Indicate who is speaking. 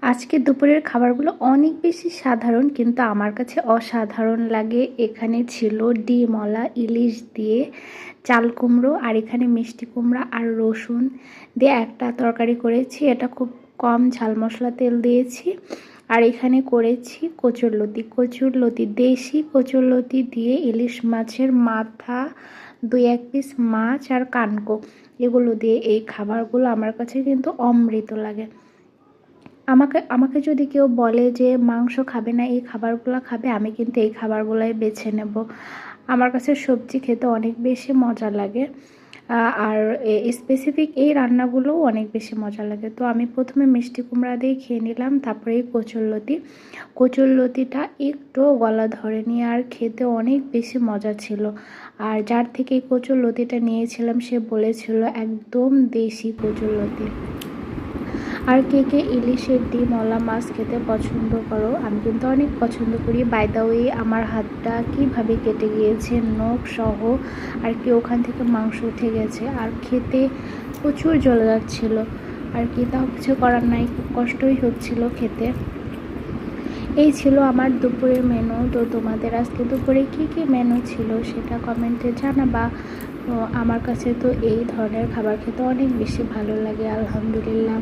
Speaker 1: আজকে দুপুরের খাবারগুলো অনেক বেশি সাধারণ, কিন্তু আমার কাছে অসাধারণ লাগে। এখানে ছিল ডিমওয়ালা ইলিশ দিয়ে চাল কুমড়ো, আর এখানে মিষ্টি কুমড়া আর রসুন দিয়ে একটা তরকারি করেছি। এটা খুব কম ঝাল মশলা তেল দিয়েছি। আর এখানে করেছি কচুরলতি দেশি কচুরলতি দিয়ে ইলিশ মাছের মাথা, 2-1 পিস মাছ আর কানকো, এগুলো দিয়ে এই খাবারগুলো আমার কাছে কিন্তু অমৃত লাগে। আমাকে আমাকে যদি কেউ বলে যে মাংস খাবে না, এই খাবারগুলো খাবে, আমি কিন্তু এই খাবারগুলোই বেছে নেব। আমার কাছে সবজি খেতে অনেক বেশি মজা লাগে, আর স্পেসিফিক এই রান্নাগুলোও অনেক বেশি মজা লাগে। তো আমি প্রথমে মিষ্টি কুমড়া দিয়ে খেয়ে নিলাম, তারপরে এই কচুরলতিটা একটু গলা ধরেনি, আর খেতে অনেক বেশি মজা ছিল। আর যার থেকে এই কচুরলতিটা নিয়েছিলাম সে বলেছিল একদম দেশি কচুরলতি। আর কে কে ইলিশের ডিমওয়ালা মাছ খেতে পছন্দ করো? আমি কিন্তু অনেক পছন্দ করি। বাই দ্য ওয়ে, আমার হাতটা কীভাবে কেটে গিয়েছে নখ সহ, আর কি ওখান থেকে মাংস উঠে গেছে, আর খেতে প্রচুর জ্বলে যাচ্ছিলো। আর কি, তাও কিছু করার নাই, খুব কষ্টই হচ্ছিল খেতে। এই ছিল আমার দুপুরের মেনু। তো তোমাদের আজকে দুপুরে কী কী মেনু ছিল সেটা কমেন্টে জানাবা। তো আমার কাছে তো এই ধরনের খাবার খেতে অনেক বেশি ভালো লাগে, আলহামদুলিল্লাহ।